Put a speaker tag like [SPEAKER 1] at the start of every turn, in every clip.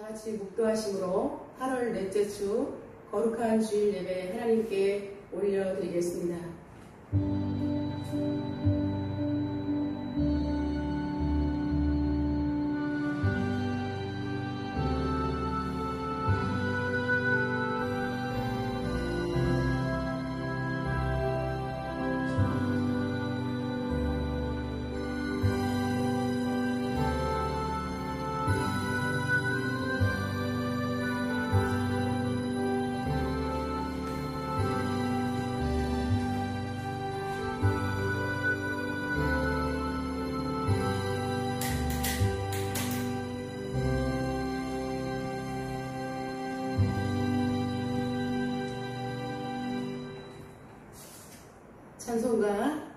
[SPEAKER 1] 같이 묵도하심으로 8월 넷째 주 거룩한 주일 예배 하나님께 올려드리겠습니다. 찬송가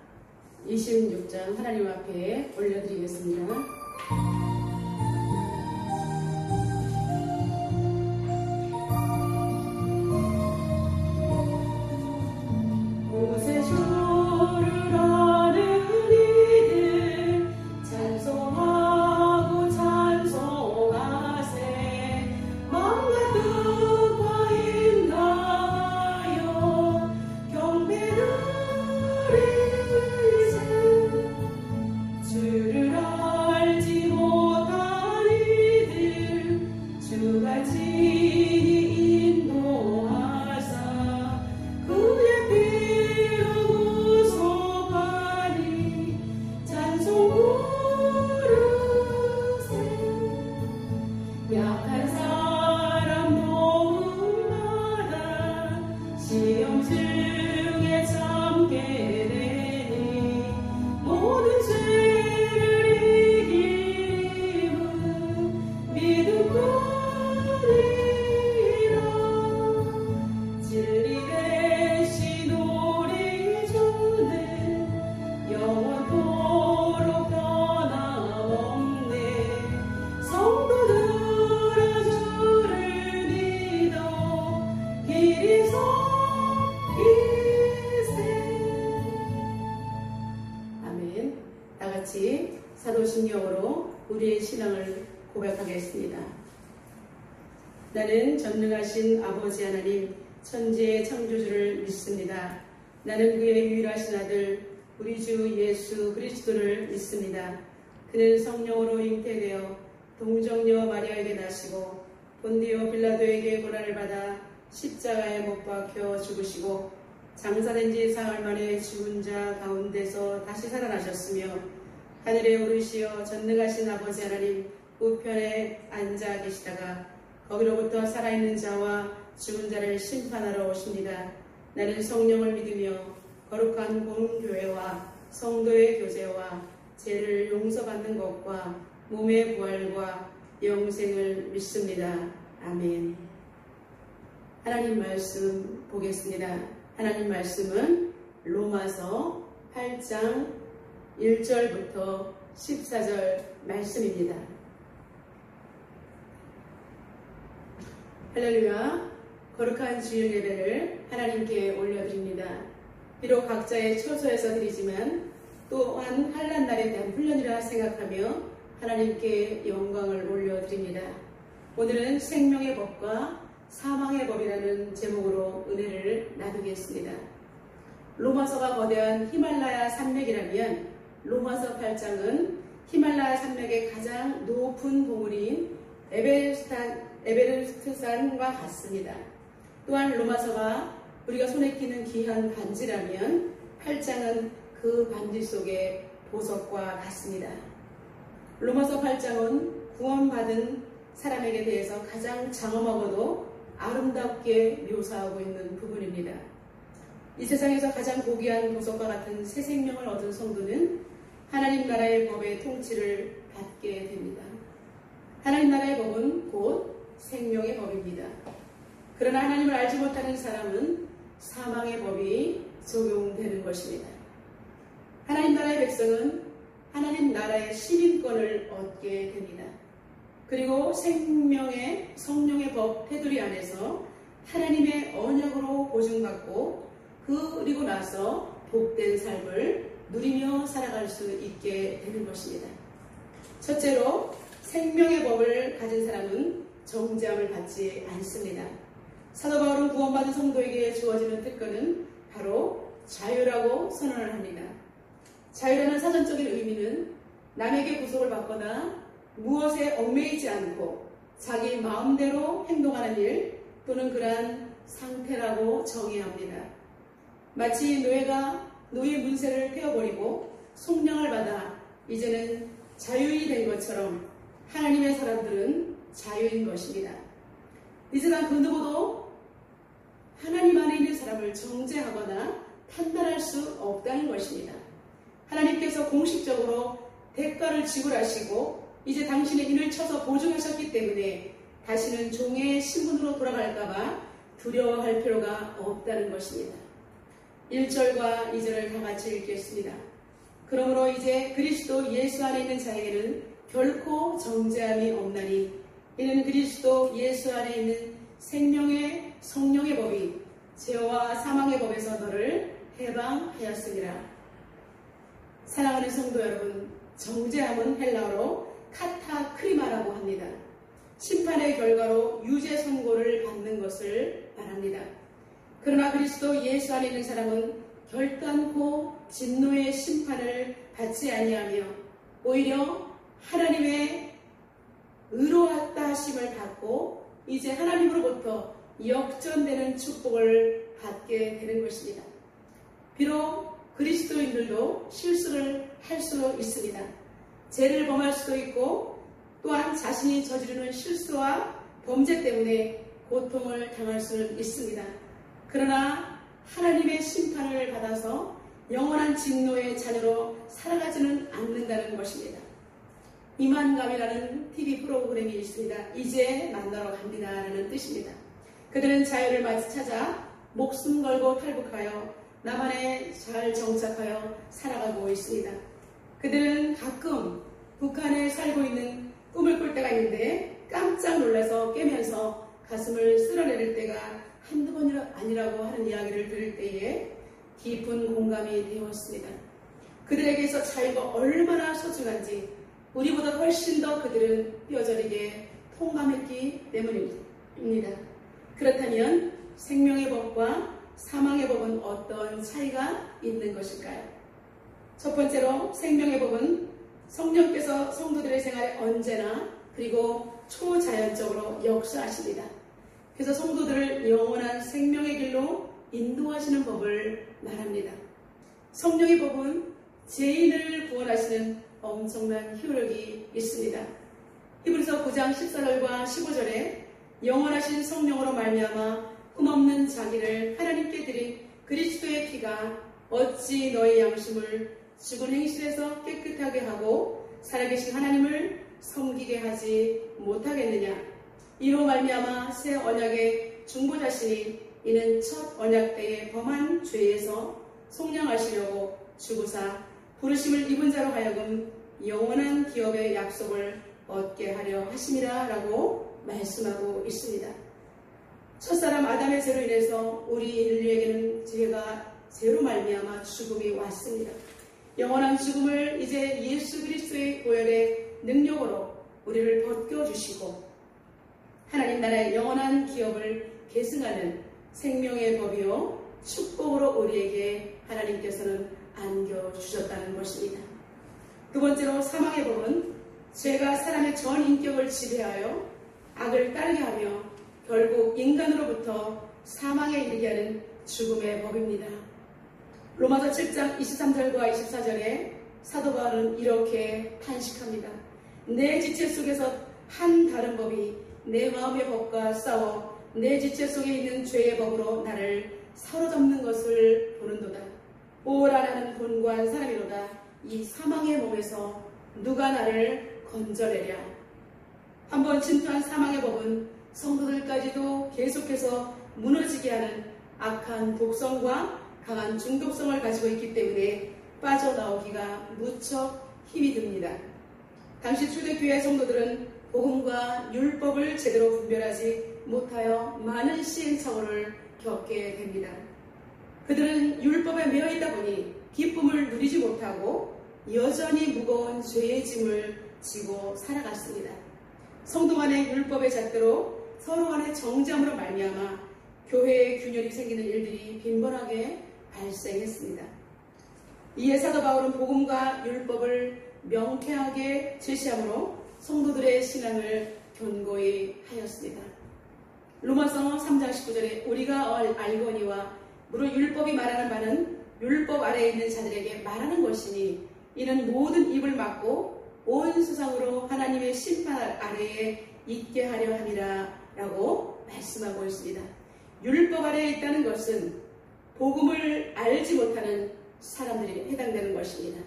[SPEAKER 1] 26장 하나님 앞에 올려드리겠습니다. 사도신경으로 우리의 신앙을 고백하겠습니다. 나는 전능하신 아버지 하나님 천지의 창조주를 믿습니다. 나는 그의 유일하신 아들 우리 주 예수 그리스도를 믿습니다. 그는 성령으로 잉태되어 동정녀 마리아에게 나시고 본디오 빌라도에게 고난을 받아 십자가에 못 박혀 죽으시고 장사된 지 사흘 만에 죽은 자 가운데서 다시 살아나셨으며 하늘에 오르시어 전능하신 아버지 하나님 우편에 앉아 계시다가 거기로부터 살아있는 자와 죽은 자를 심판하러 오십니다. 나는 성령을 믿으며 거룩한 공교회와 성도의 교제와 죄를 용서받는 것과 몸의 부활과 영생을 믿습니다. 아멘. 하나님 말씀 보겠습니다. 하나님 말씀은 로마서 8장 1절부터 14절 말씀입니다. 할렐루야. 거룩한 주일 예배를 하나님께 올려드립니다. 비록 각자의 처소에서 드리지만 또한 환난날에 대한 훈련이라 생각하며 하나님께 영광을 올려드립니다. 오늘은 생명의 법과 사망의 법이라는 제목으로 은혜를 나누겠습니다. 로마서가 거대한 히말라야 산맥이라면 로마서 8장은 히말라야 산맥의 가장 높은 봉우리인 에베레스트산과 같습니다. 또한 로마서가 우리가 손에 끼는 귀한 반지라면 8장은 그 반지 속의 보석과 같습니다. 로마서 8장은 구원받은 사람에게 대해서 가장 장엄하고도 아름답게 묘사하고 있는 부분입니다. 이 세상에서 가장 고귀한 보석과 같은 새 생명을 얻은 성도는 하나님 나라의 법의 통치를 받게 됩니다. 하나님 나라의 법은 곧 생명의 법입니다. 그러나 하나님을 알지 못하는 사람은 사망의 법이 적용되는 것입니다. 하나님 나라의 백성은 하나님 나라의 시민권을 얻게 됩니다. 그리고 생명의 성령의 법 테두리 안에서 하나님의 언약으로 보증받고 그리고 나서 복된 삶을 누리며 살아갈 수 있게 되는 것입니다. 첫째로 생명의 법을 가진 사람은 정죄함을 받지 않습니다. 사도 바울은 구원받은 성도에게 주어지는 특권은 바로 자유라고 선언을 합니다. 자유라는 사전적인 의미는 남에게 구속을 받거나 무엇에 얽매이지 않고 자기 마음대로 행동하는 일 또는 그러한 상태라고 정의합니다. 마치 노예가 노예 문세를 떼어버리고 속량을 받아 이제는 자유인이 된 것처럼 하나님의 사람들은 자유인 것입니다. 이 세상 그 누구도 하나님 안에 있는 사람을 정죄하거나 판단할 수 없다는 것입니다. 하나님께서 공식적으로 대가를 지불하시고 이제 당신의 인을 쳐서 보증하셨기 때문에 다시는 종의 신분으로 돌아갈까봐 두려워할 필요가 없다는 것입니다. 1절과 2절을 다 같이 읽겠습니다. 그러므로 이제 그리스도 예수 안에 있는 자에게는 결코 정죄함이 없나니 이는 그리스도 예수 안에 있는 생명의 성령의 법이 죄와 사망의 법에서 너를 해방하였으니라. 사랑하는 성도 여러분, 정죄함은 헬라어로 카타크리마라고 합니다. 심판의 결과로 유죄 선고를 받는 것을 말합니다. 그러나 그리스도 예수 안에 있는 사람은 결단코 진노의 심판을 받지 아니하며 오히려 하나님의 의로웠다 하심을 받고 이제 하나님으로부터 역전되는 축복을 받게 되는 것입니다. 비록 그리스도인들도 실수를 할 수 있습니다. 죄를 범할 수도 있고 또한 자신이 저지르는 실수와 범죄 때문에 고통을 당할 수는 있습니다. 그러나 하나님의 심판을 받아서 영원한 진노의 자녀로 살아가지는 않는다는 것입니다. 이만감이라는 TV 프로그램이 있습니다. 이제 만나러 갑니다 라는 뜻입니다. 그들은 자유를 찾아 목숨 걸고 탈북하여 남한에 잘 정착하여 살아가고 있습니다. 그들은 가끔 북한에 살고 있는 꿈을 꿀 때가 있는데 깜짝 놀라서 깨면서 가슴을 쓸어내릴 때가 한두 번이 아니라고 하는 이야기를 들을 때에 깊은 공감이 되었습니다. 그들에게서 자유가 얼마나 소중한지 우리보다 훨씬 더 그들은 뼈저리게 통감했기 때문입니다. 그렇다면 생명의 법과 사망의 법은 어떤 차이가 있는 것일까요? 첫 번째로 생명의 법은 성령께서 성도들의 생활에 언제나 그리고 초자연적으로 역사하십니다. 그래서 성도들을 영원한 생명의 길로 인도하시는 법을 말합니다. 성령의 법은 죄인을 구원하시는 엄청난 효력이 있습니다. 히브리서 9장 14절과 15절에 영원하신 성령으로 말미암아 흠없는 자기를 하나님께 드린 그리스도의 피가 어찌 너의 양심을 죽은 행실에서 깨끗하게 하고 살아계신 하나님을 섬기게 하지 못하겠느냐. 이로 말미암아 새 언약의 중보자시니 이는 첫 언약 때에 범한 죄에서 속량하시려고 주구사 부르심을 입은 자로 하여금 영원한 기업의 약속을 얻게 하려 하심이라 라고 말씀하고 있습니다. 첫사람 아담의 죄로 인해서 우리 인류에게는 죄로 말미암아 죽음이 왔습니다. 영원한 죽음을 이제 예수 그리스도의 보혈의 능력으로 우리를 벗겨주시고 하나님 나라의 영원한 기업을 계승하는 생명의 법이요 축복으로 우리에게 하나님께서는 안겨주셨다는 것입니다. 두 번째로 사망의 법은 죄가 사람의 전 인격을 지배하여 악을 따르게 하며 결국 인간으로부터 사망에 이르게 하는 죽음의 법입니다. 로마서 7장 23절과 24절에 사도 바울은 이렇게 탄식합니다. 내 지체 속에서 한 다른 법이 내 마음의 법과 싸워 내 지체 속에 있는 죄의 법으로 나를 사로잡는 것을 보는도다. 오라 나는 곤고한 사람이로다. 이 사망의 몸에서 누가 나를 건져내랴. 한번 침투한 사망의 법은 성도들까지도 계속해서 무너지게 하는 악한 독성과 강한 중독성을 가지고 있기 때문에 빠져나오기가 무척 힘이 듭니다. 당시 초대교회 성도들은 복음과 율법을 제대로 분별하지 못하여 많은 시행착오를 겪게 됩니다. 그들은 율법에 매여 있다 보니 기쁨을 누리지 못하고 여전히 무거운 죄의 짐을 지고 살아갔습니다. 성도 간의 율법의 잣대로 서로 간의 정죄함으로 말미암아 교회의 균열이 생기는 일들이 빈번하게 발생했습니다. 이에 사도 바울은 복음과 율법을 명쾌하게 제시함으로 성도들의 신앙을 견고히 하였습니다. 로마서 3장 19절에 우리가 알거니와 무릇 율법이 말하는 바는 율법 아래에 있는 자들에게 말하는 것이니 이는 모든 입을 막고 온 세상으로 하나님의 심판 아래에 있게 하려 함이라 라고 말씀하고 있습니다. 율법 아래에 있다는 것은 복음을 알지 못하는 사람들이 해당되는 것입니다.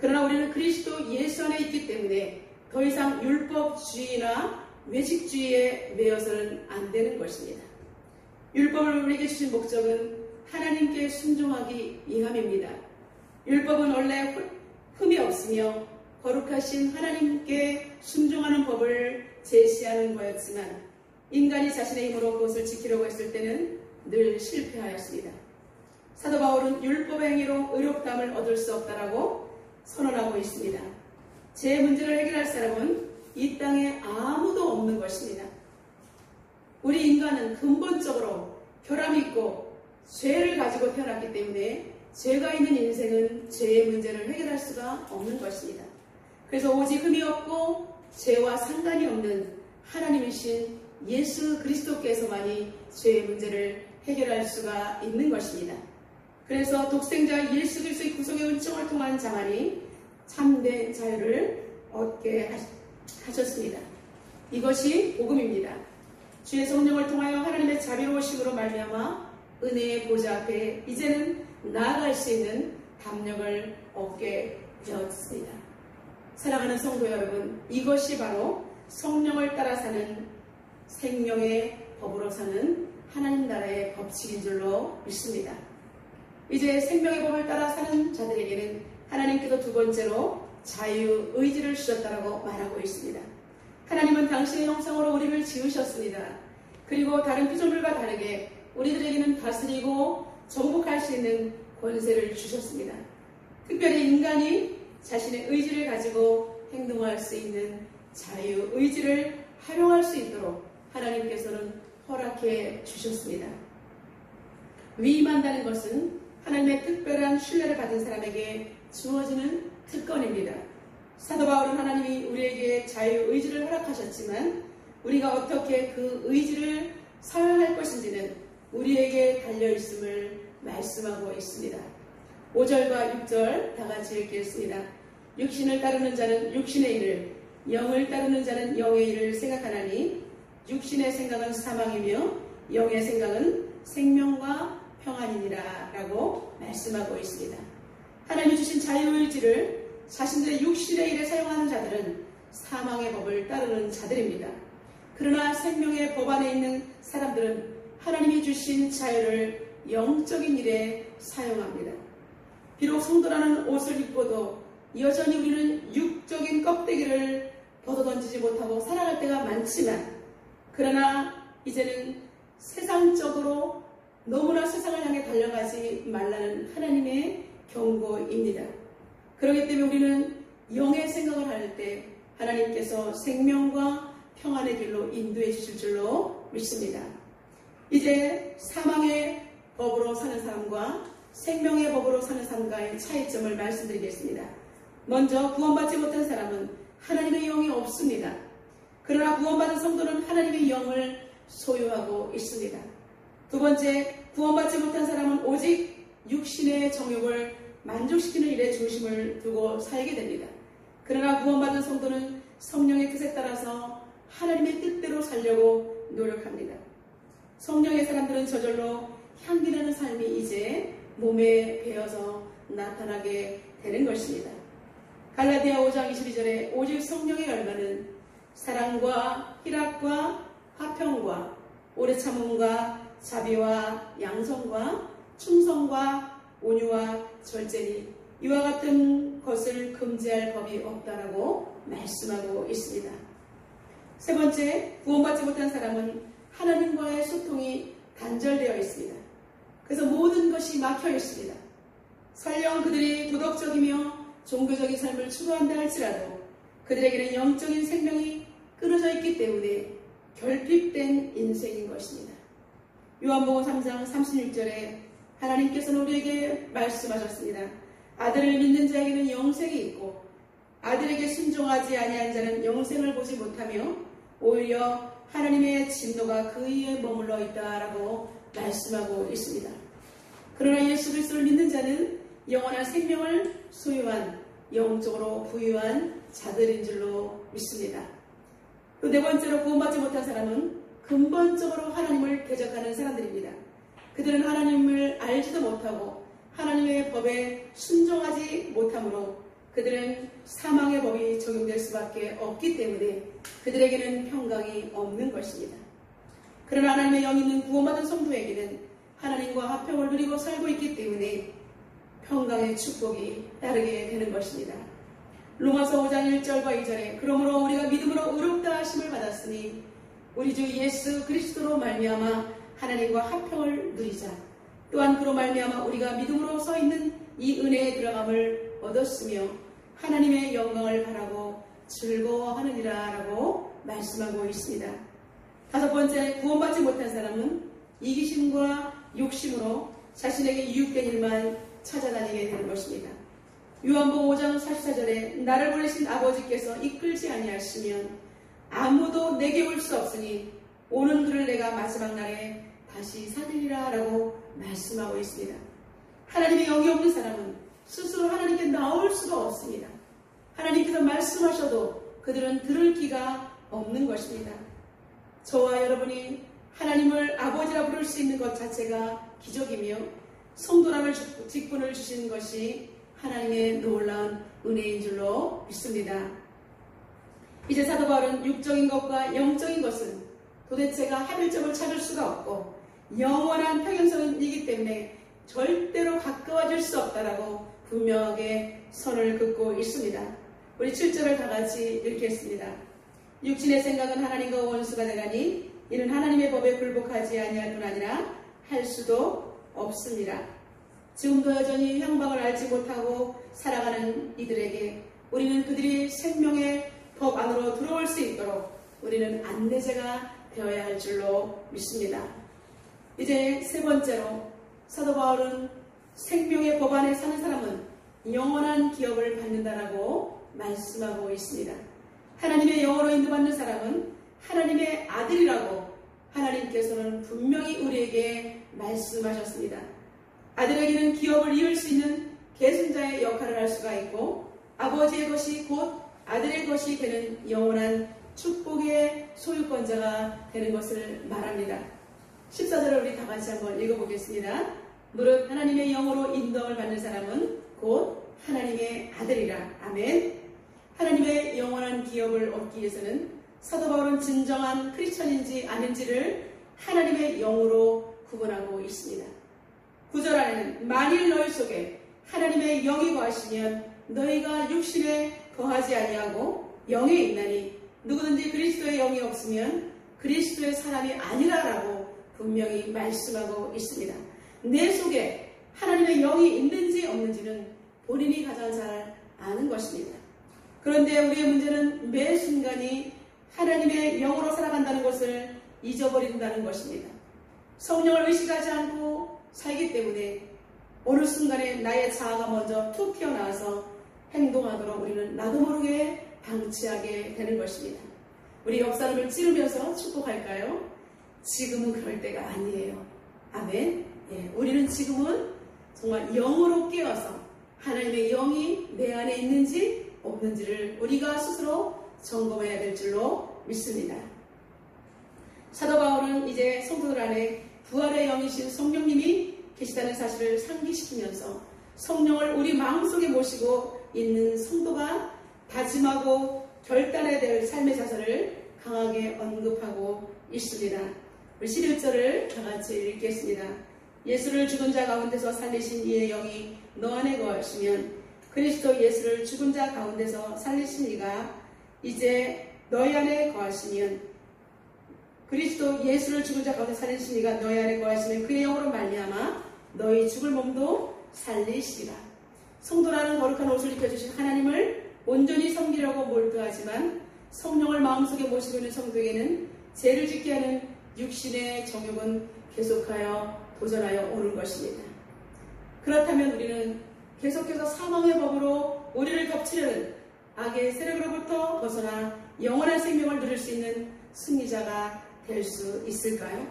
[SPEAKER 1] 그러나 우리는 그리스도 예수 안에 있기 때문에 더 이상 율법주의나 외식주의에 매여서는 안 되는 것입니다. 율법을 우리에게 주신 목적은 하나님께 순종하기 위함입니다. 율법은 원래 흠이 없으며 거룩하신 하나님께 순종하는 법을 제시하는 거였지만 인간이 자신의 힘으로 그것을 지키려고 했을 때는 늘 실패하였습니다. 사도 바울은 율법의 행위로 의롭다함을 얻을 수 없다라고 선언하고 있습니다. 제 문제를 해결할 사람은 이 땅에 아무도 없는 것입니다. 우리 인간은 근본적으로 결함이 있고 죄를 가지고 태어났기 때문에 죄가 있는 인생은 죄의 문제를 해결할 수가 없는 것입니다. 그래서 오직 흠이 없고 죄와 상관이 없는 하나님이신 예수 그리스도께서만이 죄의 문제를 해결할 수가 있는 것입니다. 그래서 독생자 예수 그리스도의 구속의 은총을 통한 자만이 참된 자유를 얻게 하셨습니다. 이것이 복음입니다. 주의 성령을 통하여 하나님의 자비로우심으로 말미암아 은혜의 보좌 앞에 이제는 나아갈 수 있는 담력을 얻게 되었습니다. 사랑하는 성도 여러분, 이것이 바로 성령을 따라 사는 생명의 법으로 사는 하나님 나라의 법칙인 줄로 믿습니다. 이제 생명의 법을 따라 사는 자들에게는 하나님께서 두 번째로 자유의지를 주셨다라고 말하고 있습니다. 하나님은 당신의 형상으로 우리를 지으셨습니다. 그리고 다른 피조물과 다르게 우리들에게는 다스리고 정복할 수 있는 권세를 주셨습니다. 특별히 인간이 자신의 의지를 가지고 행동할 수 있는 자유의지를 활용할 수 있도록 하나님께서는 허락해 주셨습니다. 위임한다는 것은 하나님의 특별한 신뢰를 받은 사람에게 주어지는 특권입니다. 사도 바울은 하나님이 우리에게 자유의지를 허락하셨지만 우리가 어떻게 그 의지를 사용할 것인지는 우리에게 달려있음을 말씀하고 있습니다. 5절과 6절 다 같이 읽겠습니다. 육신을 따르는 자는 육신의 일을, 영을 따르는 자는 영의 일을 생각하나니 육신의 생각은 사망이며 영의 생각은 생명과 평안이니라 라고 말씀하고 있습니다. 하나님이 주신 자유의지를 자신들의 육신의 일에 사용하는 자들은 사망의 법을 따르는 자들입니다. 그러나 생명의 법 안에 있는 사람들은 하나님이 주신 자유를 영적인 일에 사용합니다. 비록 성도라는 옷을 입고도 여전히 우리는 육적인 껍데기를 벗어던지지 못하고 살아갈 때가 많지만 그러나 이제는 세상적으로 너무나 세상을 향해 달려가지 말라는 하나님의 경고입니다. 그렇기 때문에 우리는 영의 생각을 할 때 하나님께서 생명과 평안의 길로 인도해 주실 줄로 믿습니다. 이제 사망의 법으로 사는 사람과 생명의 법으로 사는 사람과의 차이점을 말씀드리겠습니다. 먼저 구원받지 못한 사람은 하나님의 영이 없습니다. 그러나 구원받은 성도는 하나님의 영을 소유하고 있습니다. 두 번째, 구원받지 못한 사람은 오직 육신의 정욕을 만족시키는 일에 중심을 두고 살게 됩니다. 그러나 구원받은 성도는 성령의 뜻에 따라서 하나님의 뜻대로 살려고 노력합니다. 성령의 사람들은 저절로 향기나는 삶이 이제 몸에 배어서 나타나게 되는 것입니다. 갈라디아 5장 22절에 오직 성령의 열매는 사랑과 희락과 화평과 오래 참음과 자비와 양성과 충성과 온유와 절제니 이와 같은 것을 금지할 법이 없다라고 말씀하고 있습니다. 세 번째, 구원받지 못한 사람은 하나님과의 소통이 단절되어 있습니다. 그래서 모든 것이 막혀 있습니다. 설령 그들이 도덕적이며 종교적인 삶을 추구한다 할지라도 그들에게는 영적인 생명이 끊어져 있기 때문에 결핍된 인생인 것입니다. 요한복음 3장 36절에 하나님께서는 우리에게 말씀하셨습니다. 아들을 믿는 자에게는 영생이 있고 아들에게 순종하지 아니한 자는 영생을 보지 못하며 오히려 하나님의 진노가 그 위에 머물러 있다라고 말씀하고 있습니다. 그러나 예수 그리스도를 믿는 자는 영원한 생명을 소유한 영적으로 부유한 자들인 줄로 믿습니다. 또 네 번째로 구원받지 못한 사람은 근본적으로 하나님을 대적하는 사람들입니다. 그들은 하나님을 알지도 못하고 하나님의 법에 순종하지 못하므로 그들은 사망의 법이 적용될 수밖에 없기 때문에 그들에게는 평강이 없는 것입니다. 그러나 하나님의 영 있는 구원받은 성도에게는 하나님과 화평을 누리고 살고 있기 때문에 평강의 축복이 따르게 되는 것입니다. 로마서 5장 1절과 2절에 그러므로 우리가 믿음으로 의롭다 하심을 받았으니 우리 주 예수 그리스도로 말미암아 하나님과 화평을 누리자. 또한 그로 말미암아 우리가 믿음으로 서 있는 이 은혜에 들어감을 얻었으며 하나님의 영광을 바라고 즐거워하느니라 라고 말씀하고 있습니다. 다섯 번째, 구원받지 못한 사람은 이기심과 욕심으로 자신에게 유익된 일만 찾아다니게 되는 것입니다. 요한복음 5장 44절에 나를 보내신 아버지께서 이끌지 아니하시면 아무도 내게 올 수 없으니 오는 그를 내가 마지막 날에 다시 살리리라 라고 말씀하고 있습니다. 하나님의 영이 없는 사람은 스스로 하나님께 나올 수가 없습니다. 하나님께서 말씀하셔도 그들은 들을 기가 없는 것입니다. 저와 여러분이 하나님을 아버지라 부를 수 있는 것 자체가 기적이며 성도라는 직분을 주신 것이 하나님의 놀라운 은혜인 줄로 믿습니다. 이제 사도 바울은 육적인 것과 영적인 것은 도대체가 합일점을 찾을 수가 없고 영원한 평행선이기 때문에 절대로 가까워질 수 없다라고 분명하게 선을 긋고 있습니다. 우리 7절을 다 같이 읽겠습니다. 육신의 생각은 하나님과 원수가 되나니 이는 하나님의 법에 굴복하지 아니할 뿐 아니라 할 수도 없습니다. 지금도 여전히 향방을 알지 못하고 살아가는 이들에게 우리는 그들이 생명의 법 안으로 들어올 수 있도록 우리는 안내자가 되어야 할 줄로 믿습니다. 이제 세 번째로 사도 바울은 생명의 법 안에 사는 사람은 영원한 기업을 받는다라고 말씀하고 있습니다. 하나님의 영으로 인도받는 사람은 하나님의 아들이라고 하나님께서는 분명히 우리에게 말씀하셨습니다. 아들에게는 기업을 이을 수 있는 계승자의 역할을 할 수가 있고 아버지의 것이 곧 아들의 것이 되는 영원한 축복의 소유권자가 되는 것을 말합니다. 14절을 우리 다 같이 한번 읽어보겠습니다. 무릇 하나님의 영으로 인도함을 받는 사람은 곧 하나님의 아들이라. 아멘. 하나님의 영원한 기업을 얻기 위해서는 사도 바울은 진정한 크리스천인지 아닌지를 하나님의 영으로 구분하고 있습니다. 9절 안에는 만일 너희 속에 하나님의 영이 거하시면 너희가 육신에 거하지 아니하고 영에 있나니 누구든지 그리스도의 영이 없으면 그리스도의 사람이 아니라라고 분명히 말씀하고 있습니다. 내 속에 하나님의 영이 있는지 없는지는 본인이 가장 잘 아는 것입니다. 그런데 우리의 문제는 매 순간이 하나님의 영으로 살아간다는 것을 잊어버린다는 것입니다. 성령을 의식하지 않고 살기 때문에 어느 순간에 나의 자아가 먼저 툭 튀어나와서 행동하도록 우리는 나도 모르게 방치하게 되는 것입니다. 우리 옆 사람을 찌르면서 축복할까요? 지금은 그럴 때가 아니에요. 아멘. 예, 우리는 지금은 정말 영으로 깨어서 하나님의 영이 내 안에 있는지 없는지를 우리가 스스로 점검해야 될 줄로 믿습니다. 사도 바울은 이제 성도들 안에 부활의 영이신 성령님이 계시다는 사실을 상기시키면서 성령을 우리 마음속에 모시고 있는 성도가 다짐하고 결단해야 될 삶의 자세를 강하게 언급하고 있습니다. 우리 11절을 다 같이 읽겠습니다. 예수를 죽은 자 가운데서 살리신 이의 영이 너 안에 거하시면 그리스도 예수를 죽은 자 가운데서 살리신 이가 이제 너희 안에 거하시면 그리스도 예수를 죽은 자 가운데 살리신 이가 너희 안에 거하시면 그의 영으로 말미암아 너희 죽을 몸도 살리시리라. 성도라는 거룩한 옷을 입혀주신 하나님을 온전히 섬기려고 몰두하지만 성령을 마음속에 모시고 있는 성도에게는 죄를 짓게 하는 육신의 정욕은 계속하여 도전하여 오는 것입니다. 그렇다면 우리는 계속해서 사망의 법으로 우리를 덮치려는 악의 세력으로부터 벗어나 영원한 생명을 누릴 수 있는 승리자가 될 수 있을까요?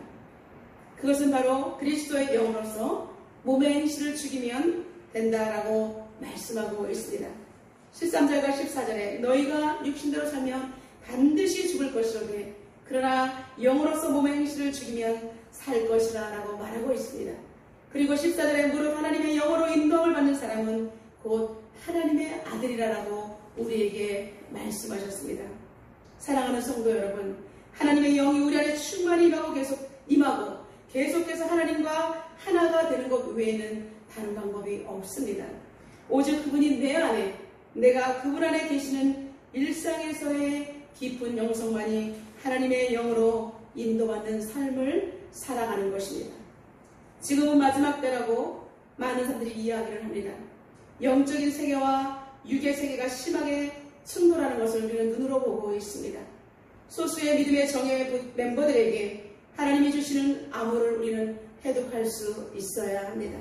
[SPEAKER 1] 그것은 바로 그리스도의 영으로서 몸의 행실을 죽이면 된다라고 말씀하고 있습니다. 13절과 14절에 너희가 육신대로 살면 반드시 죽을 것이로되 그러나 영으로서 몸의 행실을 죽이면 살 것이라 라고 말하고 있습니다. 그리고 14절에 무릇 하나님의 영으로 인도함을 받는 사람은 곧 하나님의 아들이라라고 우리에게 말씀하셨습니다. 사랑하는 성도 여러분, 하나님의 영이 우리 안에 충만히 임하고 계속해서 하나님과 하나가 되는 것 외에는 다른 방법이 없습니다. 오직 그분이 내 안에, 내가 그분 안에 계시는 일상에서의 깊은 영성만이 하나님의 영으로 인도받는 삶을 살아가는 것입니다. 지금은 마지막 때라고 많은 사람들이 이야기를 합니다. 영적인 세계와 육의 세계가 심하게 충돌하는 것을 우리는 눈으로 보고 있습니다. 소수의 믿음의 정예 멤버들에게 하나님이 주시는 암호를 우리는 해독할 수 있어야 합니다.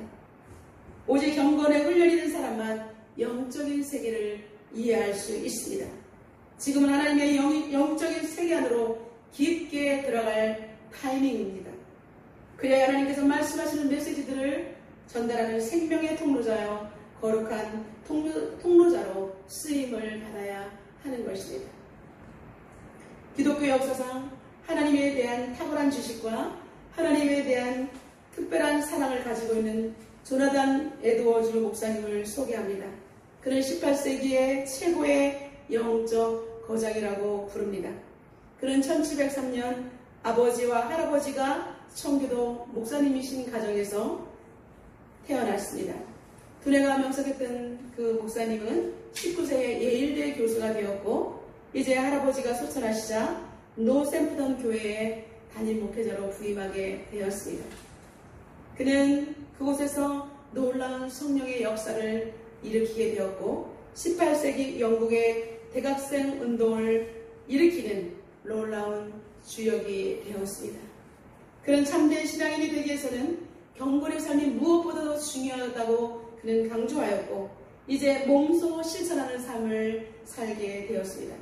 [SPEAKER 1] 오직 경건에 훈련이 된 사람만 영적인 세계를 이해할 수 있습니다. 지금은 하나님의 영적인 세계 안으로 깊게 들어갈 타이밍입니다. 그래야 하나님께서 말씀하시는 메시지들을 전달하는 생명의 통로자여 거룩한 통로자로 쓰임을 받아야 하는 것입니다. 기독교 역사상 하나님에 대한 탁월한 지식과 하나님에 대한 특별한 사랑을 가지고 있는 조나단 에드워즈 목사님을 소개합니다. 그는 18세기의 최고의 영적 거장이라고 부릅니다. 그는 1703년 아버지와 할아버지가 청교도 목사님이신 가정에서 태어났습니다. 두뇌가 명석했던 그 목사님은 19세에 예일대 교수가 되었고 이제 할아버지가 소천하시자 노샘프턴 교회의 담임 목회자로 부임하게 되었습니다. 그는 그곳에서 놀라운 성령의 역사를 일으키게 되었고 18세기 영국의 대각생 운동을 일으키는 놀라운 주역이 되었습니다. 그는 참된 신앙인이 되기 위해서는 경건의 삶이 무엇보다도 중요하다고 그는 강조하였고 이제 몸소 실천하는 삶을 살게 되었습니다.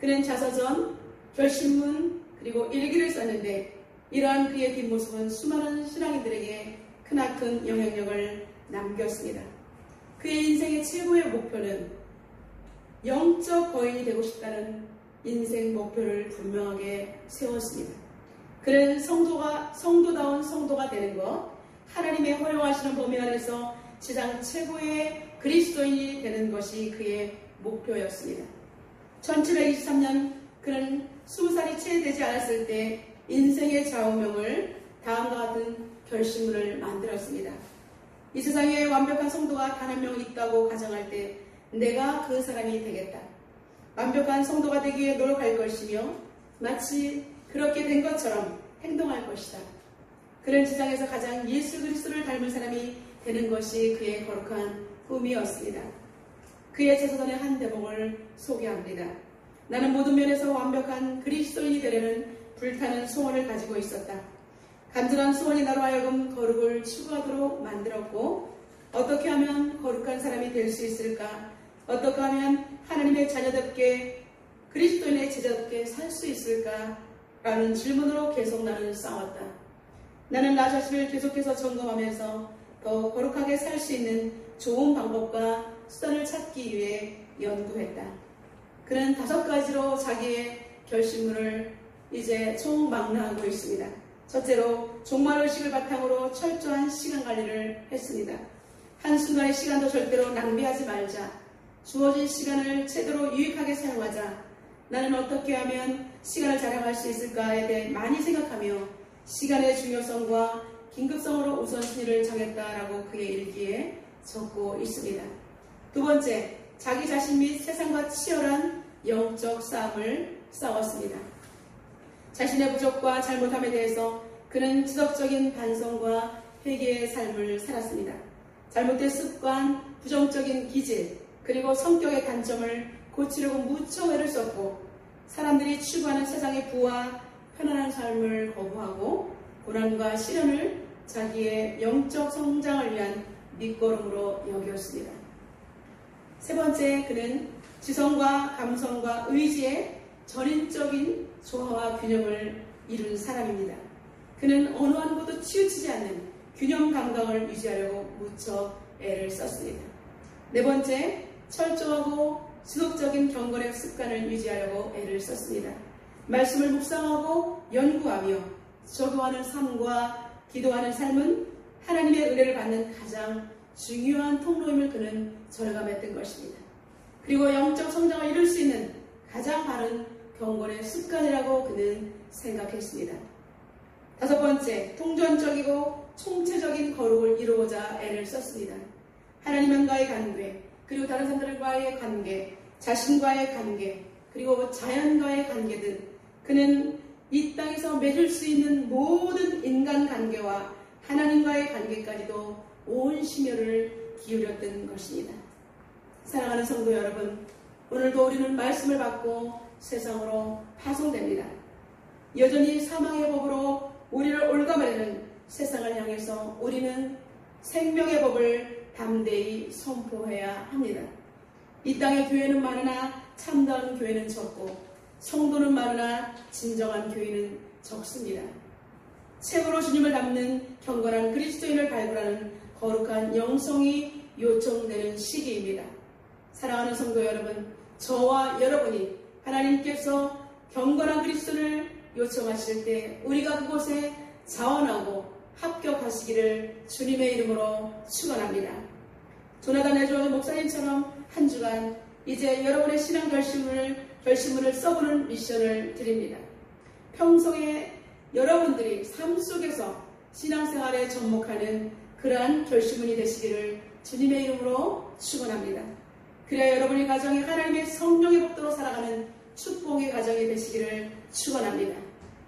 [SPEAKER 1] 그는 자서전, 결심문 그리고 일기를 썼는데 이러한 그의 뒷모습은 수많은 신앙인들에게 크나큰 영향력을 남겼습니다. 그의 인생의 최고의 목표는 영적 거인이 되고 싶다는 인생 목표를 분명하게 세웠습니다. 그는 성도다운 성도가 되는 것, 하나님의 허용하시는 범위 안에서 세상 최고의 그리스도인이 되는 것이 그의 목표였습니다. 1723년 그는 20살이 채 되지 않았을 때 인생의 좌우명을 다음과 같은 결심문을 만들었습니다. 이 세상에 완벽한 성도가 단 한 명 있다고 가정할 때 내가 그 사람이 되겠다. 완벽한 성도가 되기 위해 노력할 것이며 마치 그렇게 된 것처럼 행동할 것이다. 그런 세상에서 가장 예수 그리스도를 닮은 사람이 되는 것이 그의 거룩한 꿈이었습니다. 그의 제사전의 한 대목을 소개합니다. 나는 모든 면에서 완벽한 그리스도인이 되려는 불타는 소원을 가지고 있었다. 간절한 소원이 나로 하여금 거룩을 추구하도록 만들었고 어떻게 하면 거룩한 사람이 될 수 있을까? 어떻게 하면 하나님의 자녀답게 그리스도인의 제자답게 살 수 있을까? 라는 질문으로 계속 나는 싸웠다. 나는 나 자신을 계속해서 점검하면서 더 거룩하게 살 수 있는 좋은 방법과 수단을 찾기 위해 연구했다. 그는 5가지로 자기의 결심문을 이제 총망라하고 있습니다. 첫째로 종말의식을 바탕으로 철저한 시간 관리를 했습니다. 한순간의 시간도 절대로 낭비하지 말자. 주어진 시간을 제대로 유익하게 사용하자. 나는 어떻게 하면 시간을 자랑할 수 있을까에 대해 많이 생각하며 시간의 중요성과 긴급성으로 우선순위를 정했다라고 그의 일기에 적고 있습니다. 두 번째, 자기 자신 및 세상과 치열한 영적 싸움을 싸웠습니다. 자신의 부족과 잘못함에 대해서 그는 지속적인 반성과 회개의 삶을 살았습니다. 잘못된 습관, 부정적인 기질, 그리고 성격의 단점을 고치려고 무척 애를 썼고 사람들이 추구하는 세상의 부와 편안한 삶을 거부하고 고난과 시련을 자기의 영적 성장을 위한 밑거름으로 여겼습니다. 세 번째, 그는 지성과 감성과 의지의 전인적인 조화와 균형을 이룬 사람입니다. 그는 어느 한곳도 치우치지 않는 균형 감각을 유지하려고 무척 애를 썼습니다. 네 번째, 철저하고 지속적인 경건의 습관을 유지하려고 애를 썼습니다. 말씀을 묵상하고 연구하며 적용하는 삶과 기도하는 삶은 하나님의 은혜를 받는 가장 중요한 통로임을 그는 절감했던 것입니다. 그리고 영적 성장을 이룰 수 있는 가장 바른 경건의 습관이라고 그는 생각했습니다. 다섯 번째, 통전적이고 총체적인 거룩을 이루고자 애를 썼습니다. 하나님과의 관계, 그리고 다른 사람들과의 관계, 자신과의 관계, 그리고 자연과의 관계 등 그는 이 땅에서 맺을 수 있는 모든 인간관계와 하나님과의 관계까지도 온 심혈을 기울였던 것입니다. 사랑하는 성도 여러분, 오늘도 우리는 말씀을 받고 세상으로 파송됩니다. 여전히 사망의 법으로 우리를 올가매는 세상을 향해서 우리는 생명의 법을 담대히 선포해야 합니다. 이 땅의 교회는 많으나 참다운 교회는 적고 성도는 많으나 진정한 교회는 적습니다. 책으로 주님을 닮는 경건한 그리스도인을 발굴하는 거룩한 영성이 요청되는 시기입니다. 사랑하는 성도 여러분, 저와 여러분이 하나님께서 경건한 그리스도를 요청하실 때 우리가 그곳에 자원하고 합격하시기를 주님의 이름으로 축원합니다. 조나단 에드워드 목사님처럼 한 주간 이제 여러분의 신앙 결심문을 써보는 미션을 드립니다. 평소에 여러분들이 삶 속에서 신앙생활에 접목하는 그러한 결심문이 되시기를 주님의 이름으로 축원합니다. 그래야 여러분의 가정이 하나님의 성령의 법도로 살아가는 축복의 가정이 되시기를 축원합니다.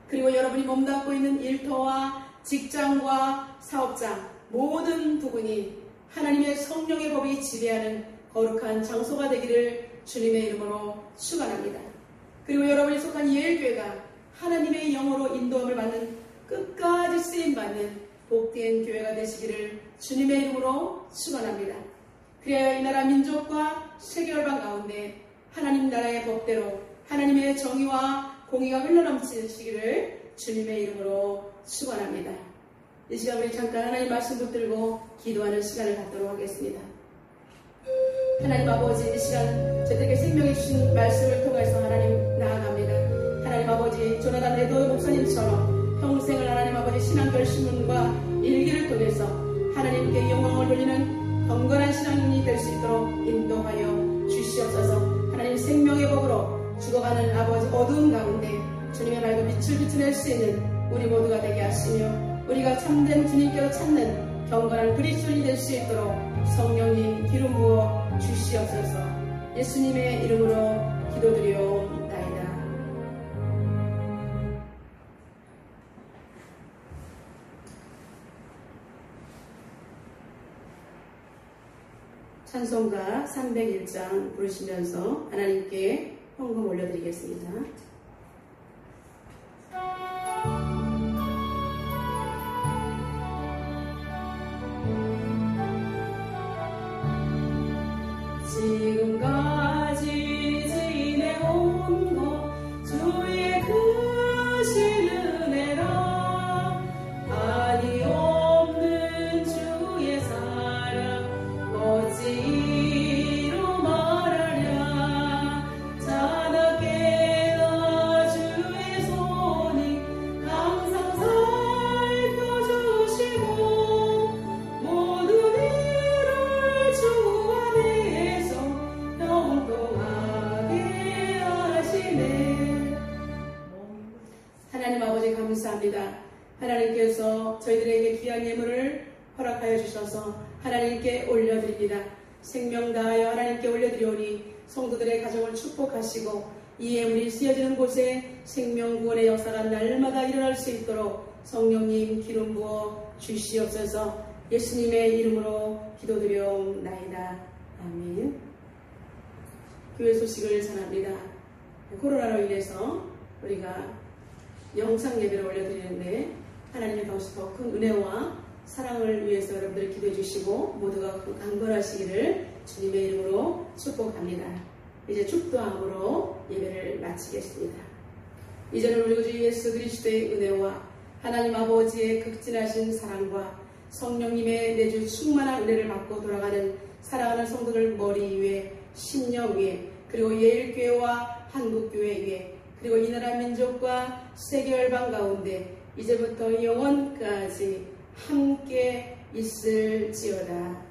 [SPEAKER 1] 그리고 여러분이 몸담고 있는 일터와 직장과 사업장 모든 부분이 하나님의 성령의 법이 지배하는 거룩한 장소가 되기를 주님의 이름으로 축원합니다. 그리고 여러분이 속한 예일교회가 하나님의 영으로 인도함을 받는 끝까지 쓰임받는 복된 교회가 되시기를 주님의 이름으로 축원합니다. 그래야 이 나라 민족과 세계열방 가운데 하나님 나라의 법대로 하나님의 정의와 공의가 흘러넘치시기를 주님의 이름으로 축원합니다. 이 시간 우리 잠깐 하나님 말씀 붙들고 기도하는 시간을 갖도록 하겠습니다. 하나님 아버지, 이 시간 저들에게 생명해 주신 말씀을 통해서 하나님 나아갑니다. 하나님 아버지, 조나단 에드워드 목사님처럼 평생을 하나님 아버지 신앙 결심문과 일기를 통해서 하나님께 영광을 돌리는 경건한 신앙인이 될 수 있도록 인도하여 주시옵소서. 하나님 생명의 법으로 죽어가는 아버지 어두운 가운데 주님의 맑은 빛을 비춰낼 수 있는 우리 모두가 되게 하시며 우리가 참된 주님께로 찾는 경건한 그리스도인이 될 수 있도록 성령님 기름 부어 주시옵소서. 예수님의 이름으로 기도드리옵나이다. 찬송가 301장 부르시면서 하나님께 헌금 올려드리겠습니다. 지금까지 지내온 것 주의 크신 은혜라 한이 없는 주의 사랑 어찌로 말하랴. 자나깨 나 주의 손이 항상 살펴주시고 모든 일을 주 안에서 평동하게 하시네. 하나님 아버지 감사합니다. 하나님께서 저희들에게 귀한 예물을 허락하여 주셔서 하나님께 올려드립니다. 생명 다하여 하나님께 올려드리오니 성도들의 가정을 축복하시고 이 예물이 쓰여지는 곳에 생명 구원의 역사가 날마다 일어날 수 있도록 성령님 기름 부어 주시옵소서. 예수님의 이름으로 기도드려옵나이다. 아멘. 교회 소식을 전합니다. 코로나로 인해서 우리가 영상 예배를 올려드리는데 하나님의 더 큰 은혜와 사랑을 위해서 여러분들이 기도해 주시고 모두가 강건하시기를 주님의 이름으로 축복합니다. 이제 축도함으로 예배를 마치겠습니다. 이제는 우리 주 예수 그리스도의 은혜와 하나님 아버지의 극진하신 사랑과 성령님의 내주 충만한 은혜를 받고 돌아가는 사랑하는 성도들 머리 위에 심령 위에 그리고 예일교회와 한국교회 위에 그리고 이 나라 민족과 세계 열방 가운데 이제부터 영원까지 함께 있을지어다.